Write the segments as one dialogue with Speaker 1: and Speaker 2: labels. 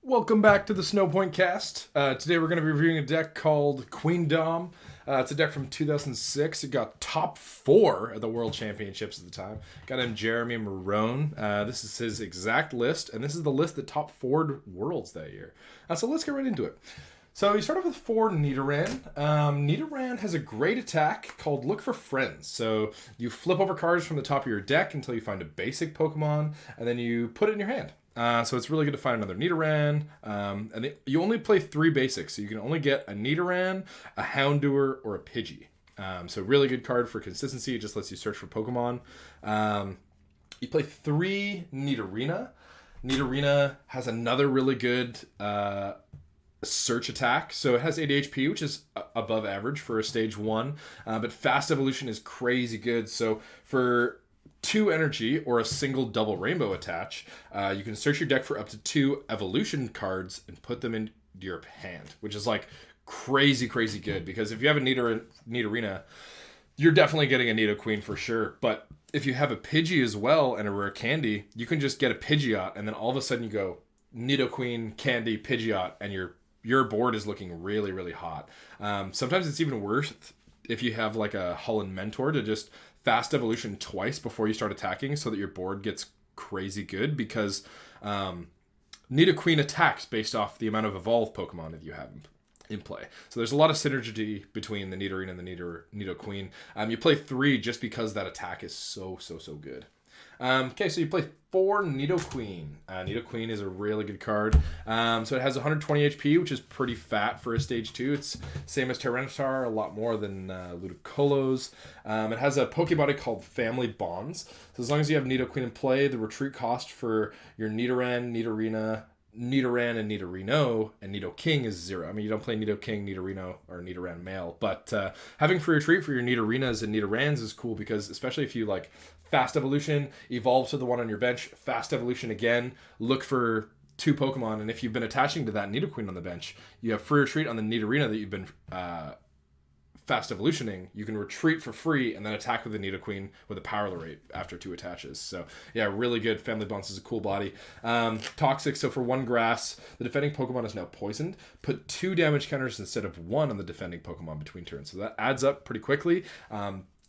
Speaker 1: Welcome back to the Snowpoint Cast. Today we're going to be reviewing a deck called Queendom. It's a deck from 2006. It got top 4 at the World Championships at the time. Got him Jeremy Marone. This is his exact list, and this is the list that top 4'd Worlds that year. So let's get right into it. So you start off with 4 Nidoran. Nidoran has a great attack called Look for Friends. So you flip over cards from the top of your deck until you find a basic Pokemon, and then you put it in your hand. So it's really good to find another Nidoran. You only play 3 basics, so you can only get a Nidoran, a Houndour, or a Pidgey. So really good card for consistency. It just lets you search for Pokemon. You play 3 Nidorina. Nidorina has another really good search attack. So it has 80 HP, which is above average for a stage 1. But fast evolution is crazy good. So for 2 energy or a single double rainbow attach, you can search your deck for up to 2 evolution cards and put them into your hand, which is like crazy good, because if you have a Nidorina, you're definitely getting a Nidoqueen for sure. But if you have a Pidgey as well and a rare candy, you can just get a Pidgeot, and then all of a sudden you go Nidoqueen, candy, Pidgeot, and your board is looking really hot. Sometimes it's even worse if you have like a Holon Mentor to just fast evolution twice before you start attacking so that your board gets crazy good, because Nidoqueen attacks based off the amount of evolved Pokemon that you have in play. So there's a lot of synergy between the Nidorina and the Nidoqueen. You play 3 just because that attack is so good. Okay, so you play 4 Nidoqueen. Nidoqueen is a really good card. So it has 120 HP, which is pretty fat for a stage 2. It's same as Tyranitar, a lot more than Ludicolo's. It has a Pokebody called Family Bonds. So as long as you have Nidoqueen in play, the retreat cost for your Nidoran, Nidorina, Nidoran, and Nidorino, and Nidoking is 0. I mean, you don't play Nidoking, Nidorino, or Nidoran male, but having free retreat for your Nidorinas and Nidorans is cool, because especially if you like fast evolution, evolve to the one on your bench, fast evolution again, look for 2 Pokemon, and if you've been attaching to that Nidoqueen on the bench, you have free retreat on the Nidorina that you've been fast evolutioning. You can retreat for free and then attack with the Nidoqueen with a power rate after 2 attaches. So yeah, really good. Family Bonds is a cool body. Toxic, so for 1 grass, the defending Pokemon is now poisoned. Put 2 damage counters instead of 1 on the defending Pokemon between turns. So that adds up pretty quickly.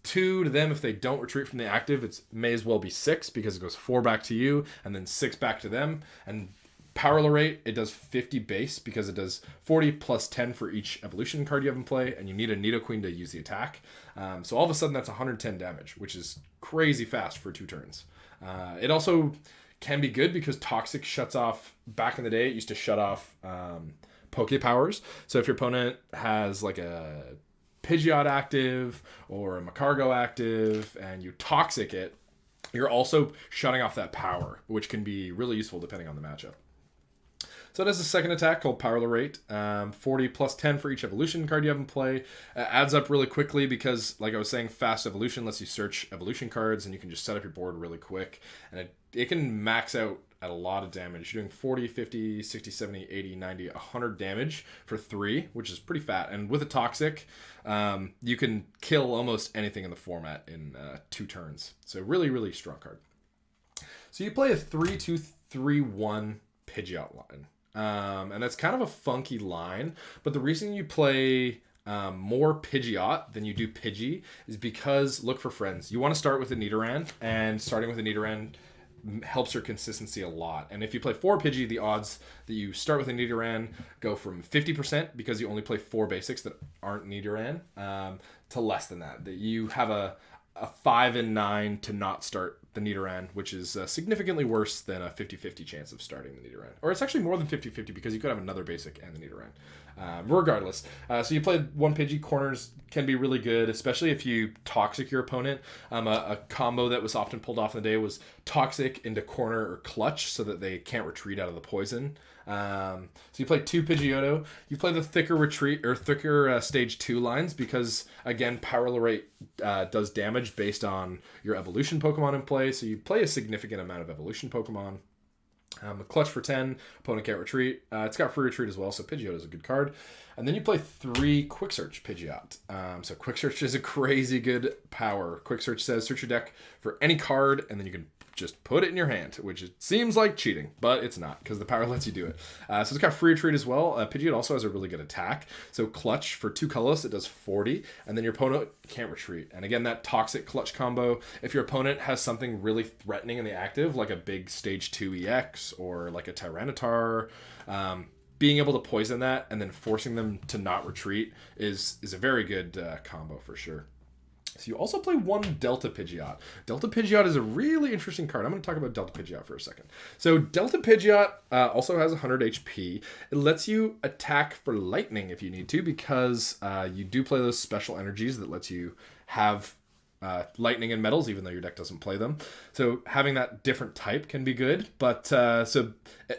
Speaker 1: 2 to them if they don't retreat from the active. It may as well be 6, because it goes 4 back to you and then 6 back to them. And power rate, it does 50 base, because it does 40 plus 10 for each evolution card you have in play, and you need a Nidoqueen to use the attack. So all of a sudden that's 110 damage, which is crazy fast for 2 turns. It also can be good because Toxic shuts off, back in the day it used to shut off Poke Powers. So if your opponent has like a Pidgeot active or a Macargo active and you Toxic it, you're also shutting off that power, which can be really useful depending on the matchup. So it has a second attack called Power Rate, 40 plus 10 for each evolution card you have in play. Adds up really quickly because, like I was saying, fast evolution lets you search evolution cards, and you can just set up your board really quick. And it can max out at a lot of damage. You're doing 40, 50, 60, 70, 80, 90, 100 damage for 3, which is pretty fat. And with a Toxic, you can kill almost anything in the format in 2 turns. So really strong card. So you play a 3-2-3-1 Pidgeot line. And that's kind of a funky line, but the reason you play more Pidgeot than you do Pidgey is because look for friends. You want to start with a Nidoran, and starting with a Nidoran helps your consistency a lot. And if you play 4 Pidgey, the odds that you start with a Nidoran go from 50%, because you only play 4 basics that aren't Nidoran, to less than that. That you have a 5 and 9 to not start the Nidoran, which is significantly worse than a 50-50 chance of starting the Nidoran. Or it's actually more than 50-50, because you could have another basic and the Nidoran. Regardless, so you play 1 Pidgey. Corners can be really good, especially if you Toxic your opponent. A combo that was often pulled off in the day was Toxic into corner or clutch, so that they can't retreat out of the poison. So you play 2 Pidgeotto. You play the thicker retreat or thicker stage 2 lines, because again, power rate does damage based on your evolution Pokemon in play. So you play a significant amount of evolution Pokemon. A clutch for 10, opponent can't retreat. It's got free retreat as well, so Pidgeot is a good card. And then you play 3 Quick Search Pidgeot. So Quick Search is a crazy good power. Quick Search says search your deck for any card, and then you can just put it in your hand, which it seems like cheating, but it's not because the power lets you do it. So it's got free retreat as well. Pidgeot also has a really good attack. So clutch for 2 colorless, it does 40, and then your opponent can't retreat. And again, that toxic clutch combo, if your opponent has something really threatening in the active, like a big stage 2 EX or like a Tyranitar, being able to poison that and then forcing them to not retreat is a very good combo for sure. So you also play 1 Delta Pidgeot. Delta Pidgeot is a really interesting card. I'm going to talk about Delta Pidgeot for a second. So Delta Pidgeot also has 100 HP. It lets you attack for lightning if you need to, because you do play those special energies that lets you have lightning and metals, even though your deck doesn't play them. So having that different type can be good. But so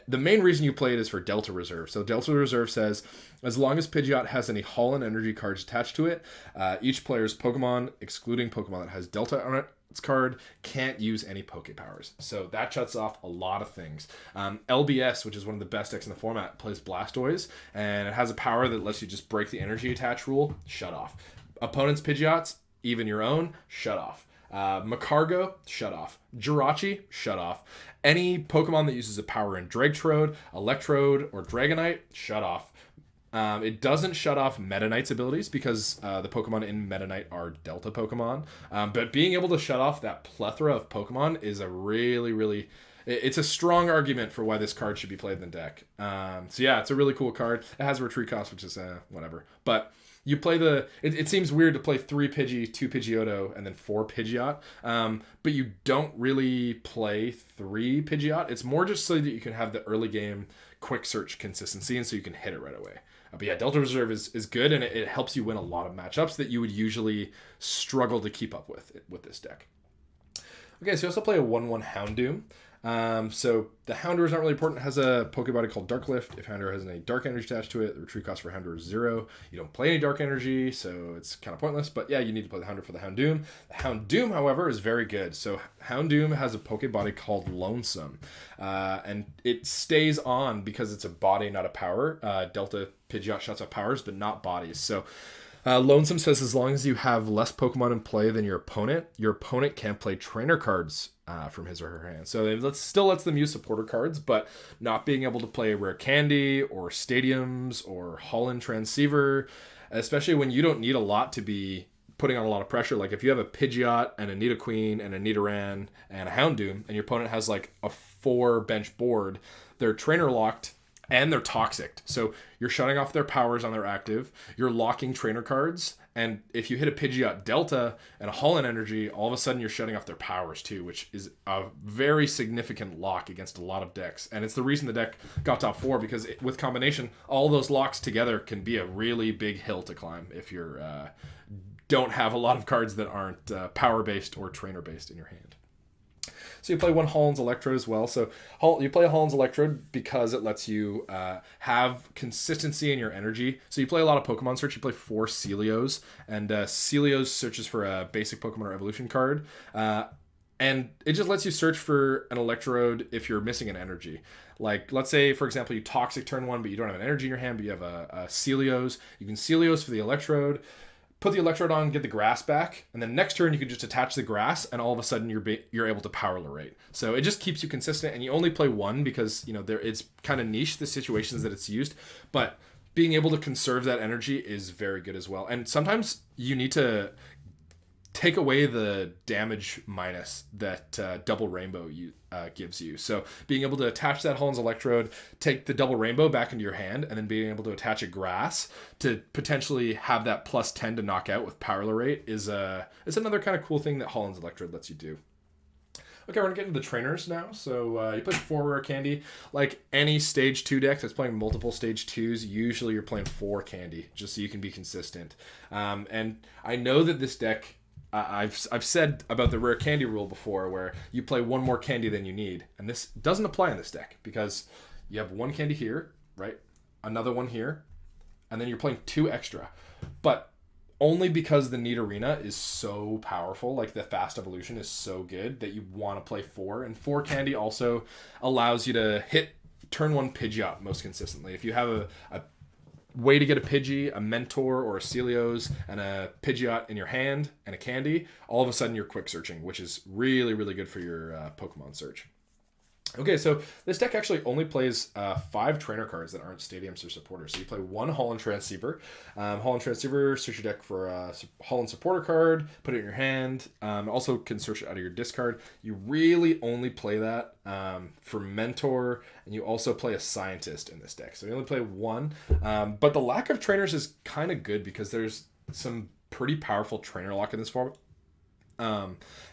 Speaker 1: the main reason you play it is for Delta Reserve. So Delta Reserve says, as long as Pidgeot has any Holon Energy cards attached to it, each player's Pokemon, excluding Pokemon that has Delta on its card, can't use any Poke Powers. So that shuts off a lot of things. LBS, which is one of the best decks in the format, plays Blastoise, and it has a power that lets you just break the energy attach rule. Shut off. Opponent's Pidgeots, even your own, shut off. Macargo, shut off. Jirachi, shut off. Any Pokemon that uses a power in Electrode, Electrode, or Dragonite, shut off. It doesn't shut off Meta Knight's abilities because the Pokemon in Meta Knight are Delta Pokemon. But being able to shut off that plethora of Pokemon is a really... It's a strong argument for why this card should be played in the deck. So yeah, it's a really cool card. It has a retreat cost, which is whatever. But you play it seems weird to play 3 Pidgey, 2 Pidgeotto, and then 4 Pidgeot. But you don't really play 3 Pidgeot. It's more just so that you can have the early game quick search consistency, and so you can hit it right away. But yeah, Delta Reserve is good, and it helps you win a lot of matchups that you would usually struggle to keep up with this deck. Okay, so you also play a 1/1 Houndoom. So the Houndour is not really important. It has a Pokebody called Dark Lift. If Houndour has any Dark Energy attached to it, the retreat cost for Houndour is 0. You don't play any Dark Energy, so it's kind of pointless. But yeah, you need to play the Houndour for the Houndoom. The Houndoom, however, is very good. So Houndoom has a Pokebody called Lonesome. And it stays on because it's a body, not a power. Delta Pidgeot shuts off powers, but not bodies. So Lonesome says as long as you have less Pokemon in play than your opponent can't play trainer cards from his or her hand. So it still lets them use supporter cards, but not being able to play Rare Candy or Stadiums or Holon Transciever, especially when you don't need a lot to be putting on a lot of pressure. Like if you have a Pidgeot and a Nidoqueen and a Nidoran and a Houndoom, and your opponent has like a 4 bench board, they're trainer locked and they're toxic. So you're shutting off their powers on their active, you're locking trainer cards, and if you hit a Pidgeot Delta and a Holon Energy, all of a sudden you're shutting off their powers too, which is a very significant lock against a lot of decks. And it's the reason the deck got top 4, because with combination, all those locks together can be a really big hill to climb if you're don't have a lot of cards that aren't power-based or trainer-based in your hand. So you play 1 Holon's Electrode as well. So you play a Holon's Electrode because it lets you have consistency in your energy. So you play a lot of Pokemon search. You play 4 Celios, and Celios searches for a basic Pokemon or evolution card. And it just lets you search for an Electrode if you're missing an energy. Like, let's say, for example, you Toxic turn 1, but you don't have an energy in your hand, but you have a Celios. You can Celios for the Electrode, put the Electrode on, get the grass back, and then next turn you can just attach the grass, and all of a sudden you're able to power Lorate. So it just keeps you consistent, and you only play 1 because it's kind of niche, the situations that it's used, but being able to conserve that energy is very good as well. And sometimes you need to take away the damage minus that Double Rainbow gives you. So being able to attach that Holon's Electrode, take the Double Rainbow back into your hand, and then being able to attach a grass to potentially have that +10 to knock out with Power Lorate is another kind of cool thing that Holon's Electrode lets you do. Okay, we're going to get into the trainers now. So you play 4 Rare Candy. Like any Stage 2 deck that's playing multiple Stage 2s, usually you're playing 4 Candy, just so you can be consistent. And I know that this deck, I've said about the Rare Candy rule before, where you play 1 more candy than you need. And this doesn't apply in this deck, because you have 1 candy here, right? Another one here, and then you're playing 2 extra. But only because the Nidorina is so powerful, like the fast evolution is so good, that you want to play 4. And 4 candy also allows you to hit turn 1 Pidgeot most consistently. If you have a way to get a Pidgey, a Mentor, or a Celios, and a Pidgeot in your hand, and a candy, all of a sudden you're quick searching, which is really, really good for your Pokemon search. Okay, so this deck actually only plays 5 trainer cards that aren't stadiums or supporters. So you play 1 Holon Transciever. Holon Transciever, search your deck for a Holon supporter card, put it in your hand. Also can search it out of your discard. You really only play that for Mentor, and you also play a Scientist in this deck. So you only play 1. But the lack of trainers is kind of good because there's some pretty powerful trainer lock in this format.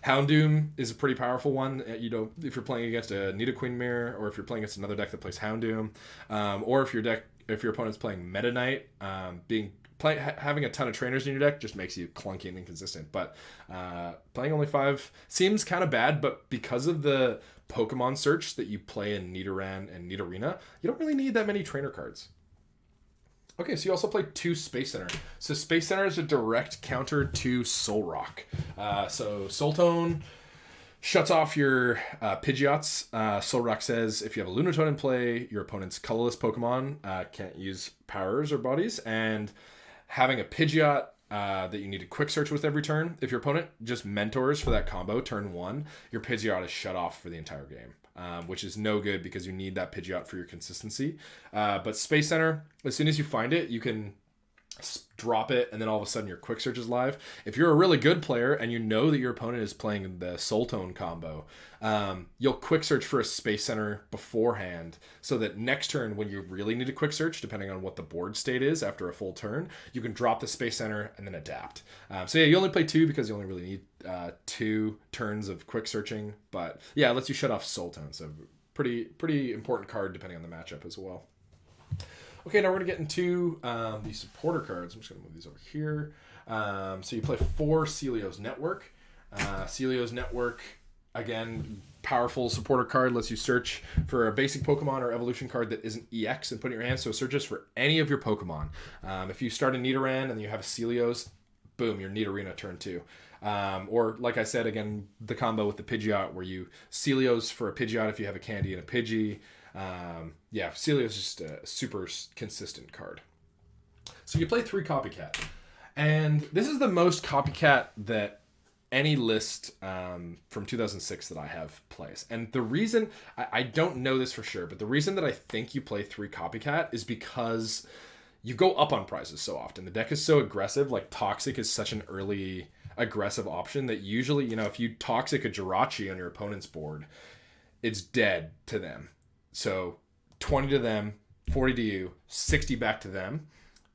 Speaker 1: Houndoom is a pretty powerful one. You know, if you're playing against a Nidoqueen mirror, or if you're playing against another deck that plays Houndoom, or if your opponent's playing Meta Knight, having a ton of trainers in your deck just makes you clunky and inconsistent. But playing only 5 seems kind of bad, but because of the Pokemon search that you play in Nidoran and Nidorina, you don't really need that many trainer cards. Okay, so you also play 2 Space Center. So Space Center is a direct counter to Soul Rock. So Soul Tone shuts off your Pidgeots. Soul Rock says if you have a Lunatone in play, your opponent's colorless Pokemon can't use powers or bodies. And having a Pidgeot that you need to quick search with every turn, if your opponent just mentors for that combo turn 1, your Pidgeot is shut off for the entire game. Which is no good because you need that Pidgeot for your consistency. But Space Center, as soon as you find it, you can drop it, and then all of a sudden your quick search is live. If you're a really good player and you know that your opponent is playing the Soul Tone combo, you'll quick search for a Space Center beforehand, so that next turn when you really need a quick search, depending on what the board state is after a full turn, you can drop the Space Center and then adapt. So yeah, you only play 2 because you only really need 2 turns of quick searching, but yeah, it lets you shut off Soul Tone, so pretty important card depending on the matchup as well. Okay, now we're going to get into the supporter cards. I'm just going to move these over here. So you play 4 Celio's Network. Celio's Network, again, powerful supporter card. Lets you search for a basic Pokemon or evolution card that isn't EX and put it in your hand. So it searches for any of your Pokemon. If you start a Nidoran and you have a Celio's, boom, your Nidorina turn 2. Or like I said, again, the combo with the Pidgeot where you Celio's for a Pidgeot if you have a Candy and a Pidgey. Yeah, Celio is just a super consistent card. So you play 3 Copycat. And this is the most Copycat that any list from 2006 that I have plays. And the reason, I don't know this for sure, but the reason that I think you play 3 Copycat is because you go up on prizes so often. The deck is so aggressive, like Toxic is such an early aggressive option that usually, you know, if you Toxic a Jirachi on your opponent's board, it's dead to them. So 20 to them, 40 to you, 60 back to them,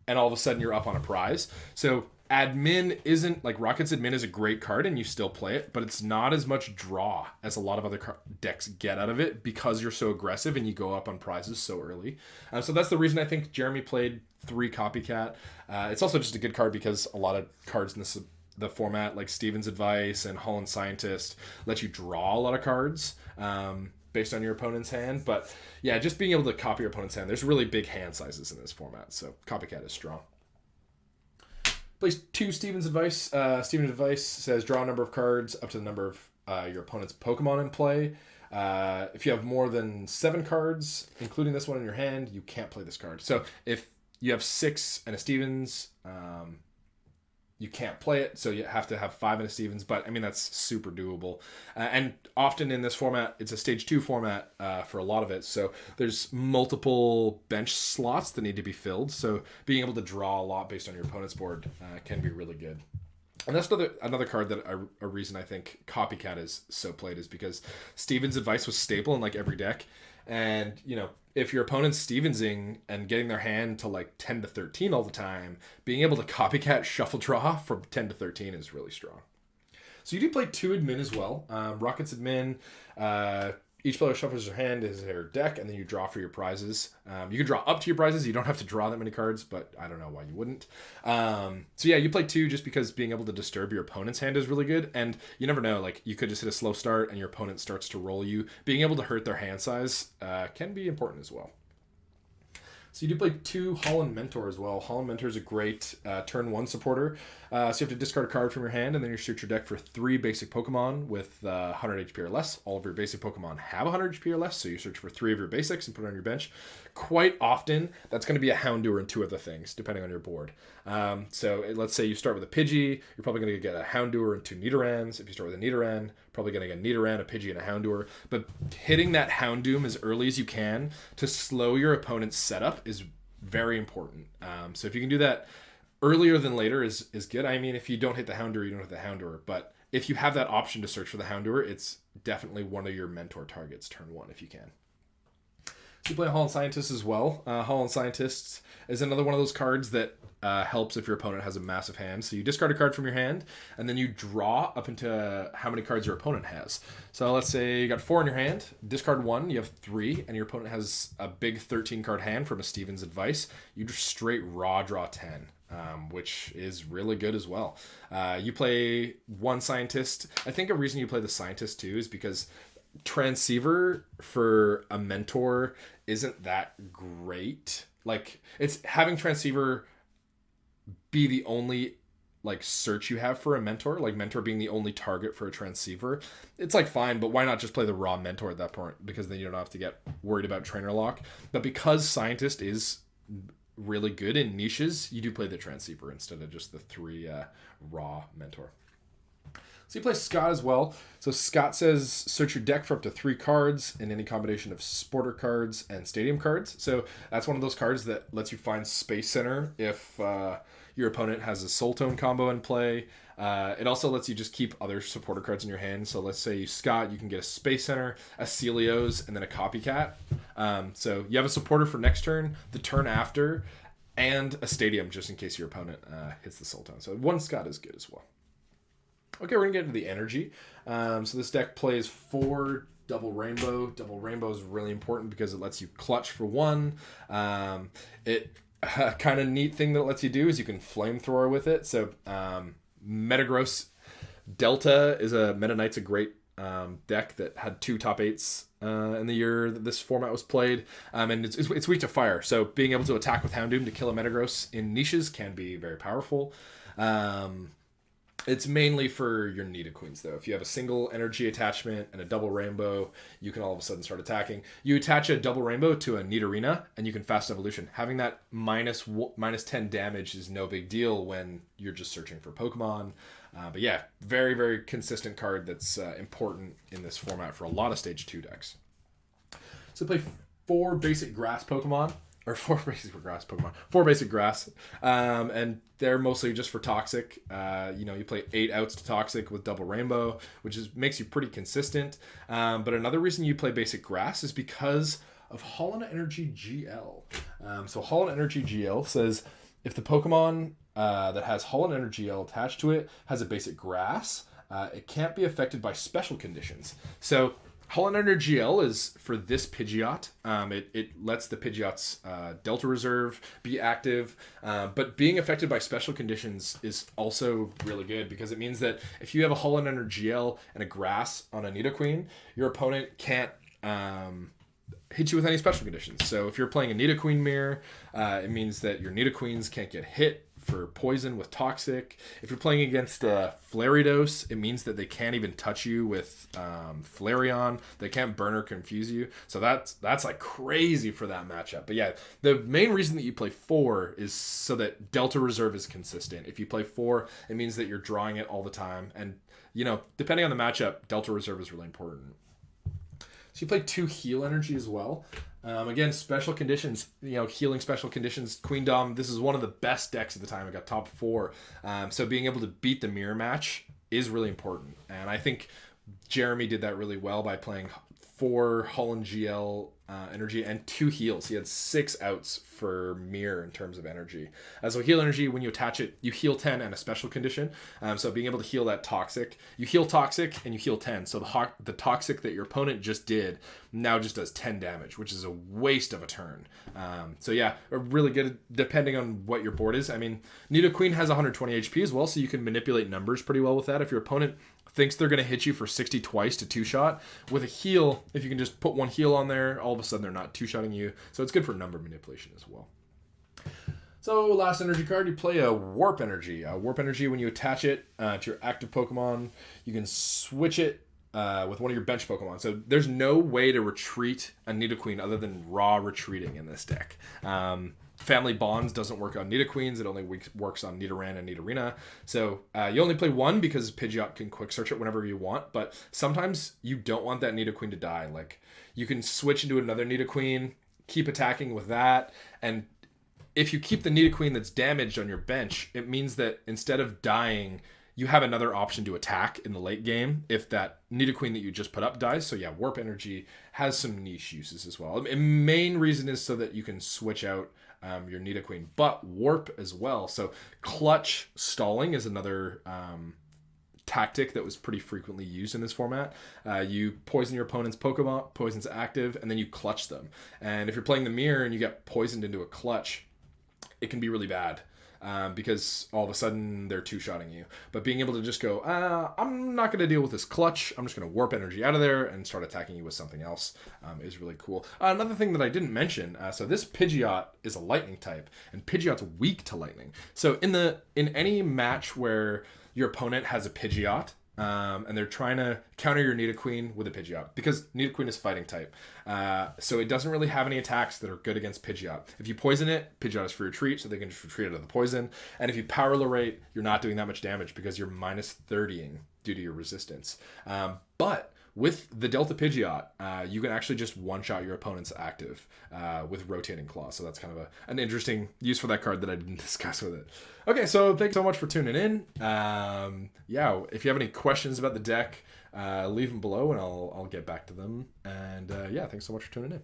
Speaker 1: and all of a sudden you're up on a prize. So Admin isn't, like Rocket's Admin is a great card and you still play it, but it's not as much draw as a lot of other decks get out of it because you're so aggressive and you go up on prizes so early. So that's the reason I think Jeremy played 3 Copycat. It's also just a good card because a lot of cards in the format, like Steven's Advice and Holon Scientist, let you draw a lot of cards. Based on your opponent's hand. But yeah, just being able to copy your opponent's hand, there's really big hand sizes in this format, so Copycat is strong. Plays 2 Steven's Advice. Steven's Advice says draw a number of cards up to the number of your opponent's Pokemon in play. If you have more than 7 cards, including this one in your hand, you can't play this card. So if you have 6 and a Steven's, you can't play it, so you have to have 5 in a Stevens, but I mean, that's super doable. And often in this format, it's a stage 2 format for a lot of it, so there's multiple bench slots that need to be filled, so being able to draw a lot based on your opponent's board can be really good. And that's another card that a reason I think Copycat is so played is because Steven's Advice was staple in like every deck, and you know, if your opponent's Stevensing and getting their hand to like 10 to 13 all the time, being able to Copycat shuffle draw from 10 to 13 is really strong. So you do play 2 Admin as well. Rocket's Admin, each player shuffles their hand as their deck, and then you draw for your prizes. You can draw up to your prizes. You don't have to draw that many cards, but I don't know why you wouldn't. So yeah, you play 2 just because being able to disturb your opponent's hand is really good, and you never know, like you could just hit a slow start and your opponent starts to roll you. Being able to hurt their hand size can be important as well. So you do play 2 Holon Mentor as well. Holon Mentor is a great turn 1 supporter. So you have to discard a card from your hand, and then you search your deck for 3 basic Pokemon with 100 HP or less. All of your basic Pokemon have 100 HP or less, so you search for 3 of your basics and put it on your bench. Quite often, that's going to be a Houndour and 2 other things, depending on your board. So let's say you start with a Pidgey, you're probably going to get a Houndour and 2 Nidorans. If you start with a Nidoran, probably going to get a Nidoran, a Pidgey, and a Houndour. But hitting that Houndoom as early as you can to slow your opponent's setup is very important. So if you can do that earlier than later is good. I mean, if you don't hit the Houndour, you don't hit the Houndour. But if you have that option to search for the Houndour, it's definitely one of your mentor targets turn 1 if you can. You play Holon Scientist as well. Holon Scientist is another one of those cards that helps if your opponent has a massive hand. So you discard a card from your hand, and then you draw up into how many cards your opponent has. So let's say you got 4 in your hand, discard 1, you have 3, and your opponent has a big 13-card hand from a Steven's advice. You just straight raw draw 10. Which is really good as well. You play 1 Scientist. I think a reason you play the Scientist too is because Transceiver for a mentor isn't that great. Like, it's having Transceiver be the only like search you have for a mentor, like mentor being the only target for a Transceiver. It's like fine, but why not just play the raw mentor at that point? Because then you don't have to get worried about trainer lock. But because Scientist is really good in niches, you do play the Transceiver instead of just the 3 raw mentor. So you play Scott as well. So Scott says search your deck for up to 3 cards in any combination of supporter cards and stadium cards. So that's one of those cards that lets you find Space Center if your opponent has a Soul Tone combo in play. It also lets you just keep other supporter cards in your hand. So let's say you Scott, you can get a Space Center, a Celio's, and then a Copycat. So you have a supporter for next turn, the turn after, and a stadium just in case your opponent hits the Soul Tone. So 1 Scott is good as well. Okay, we're going to get into the energy. So this deck plays 4 Double Rainbow. Double Rainbow is really important because it lets you clutch for 1. Kind of neat thing that it lets you do is you can Flamethrower with it. So Metagross Delta is Meta Knight's a great deck that had 2 top 8s in the year that this format was played. And it's weak to fire. So being able to attack with Houndoom to kill a Metagross in niches can be very powerful. It's mainly for your Nidoqueens, though. If you have a single energy attachment and a double rainbow, you can all of a sudden start attacking. You attach a double rainbow to a Nidorina, and you can fast evolution. Having that minus 10 damage is no big deal when you're just searching for Pokemon. But yeah, very, very consistent card that's important in this format for a lot of Stage 2 decks. So play 4 basic grass Pokemon. Or 4 basic grass Pokemon. 4 basic grass. And they're mostly just for Toxic. You play 8 outs to Toxic with Double Rainbow, which makes you pretty consistent. But another reason you play basic grass is because of Holon Energy GL. So Holon Energy GL says if the Pokemon that has Holon Energy GL attached to it has a basic grass, it can't be affected by special conditions. So Holon Energy GL is for this Pidgeot. It lets the Pidgeot's Delta Reserve be active, but being affected by special conditions is also really good because it means that if you have a Holon Energy GL and a Grass on a Nidoqueen, your opponent can't hit you with any special conditions. So if you're playing a Nidoqueen mirror, it means that your Nidoqueens can't get hit for poison with Toxic. If you're playing against Flaridos, it means that they can't even touch you with Flareon. They can't burn or confuse you. So that's like crazy for that matchup. But yeah, the main reason that you play 4 is so that Delta Reserve is consistent. If you play 4, it means that you're drawing it all the time. And, depending on the matchup, Delta Reserve is really important. So you play 2 heal energy as well. Again, special conditions, healing special conditions. Queendom, this is one of the best decks at the time. It got top 4. So being able to beat the mirror match is really important. And I think Jeremy did that really well by playing 4 Holon GL energy and 2 heals. He had 6 outs for mirror in terms of energy. So heal energy, when you attach it, you heal 10 and a special condition. So being able to heal that Toxic, you heal Toxic and you heal 10. So the Toxic that your opponent just did now just does 10 damage, which is a waste of a turn. So yeah, really good depending on what your board is. I mean, Nidoqueen has 120 HP as well, so you can manipulate numbers pretty well with that. If your opponent thinks they're going to hit you for 60 twice to two-shot. With a heal, if you can just put one heal on there, all of a sudden they're not two-shotting you. So it's good for number manipulation as well. So last energy card, you play a Warp Energy. Warp Energy, when you attach it to your active Pokemon, you can switch it with one of your bench Pokemon. So there's no way to retreat a Nidoqueen other than raw retreating in this deck. Family Bonds doesn't work on Nidoqueens. It only works on Nidoran and Nidorina. So you only play one because Pidgeot can quick search it whenever you want. But sometimes you don't want that Nidoqueen to die. Like, you can switch into another Nidoqueen, keep attacking with that, and if you keep the Nidoqueen that's damaged on your bench, it means that instead of dying, you have another option to attack in the late game if that Nidoqueen that you just put up dies. So yeah, Warp Energy has some niche uses as well. The main reason is so that you can switch out your Nidoqueen, but Warp as well. So clutch stalling is another tactic that was pretty frequently used in this format. You poison your opponent's Pokemon, poison's active, and then you clutch them. And if you're playing the mirror and you get poisoned into a clutch, it can be really bad because all of a sudden they're two-shotting you. But being able to just go, I'm not going to deal with this clutch. I'm just going to Warp Energy out of there and start attacking you with something else is really cool. Another thing that I didn't mention, so this Pidgeot is a lightning type, and Pidgeot's weak to lightning. So in any match where your opponent has a Pidgeot, and they're trying to counter your Nidoqueen with a Pidgeot, because Nidoqueen is fighting type. So it doesn't really have any attacks that are good against Pidgeot. If you poison it, Pidgeot is free retreat, so they can just retreat out of the poison. And if you power Lorate, you're not doing that much damage because you're minus 30ing due to your resistance. But with the Delta Pidgeot, you can actually just one-shot your opponent's active with Rotating Claw. So that's kind of an interesting use for that card that I didn't discuss with it. Okay, so thanks so much for tuning in. Yeah, if you have any questions about the deck, leave them below and I'll get back to them. And yeah, thanks so much for tuning in.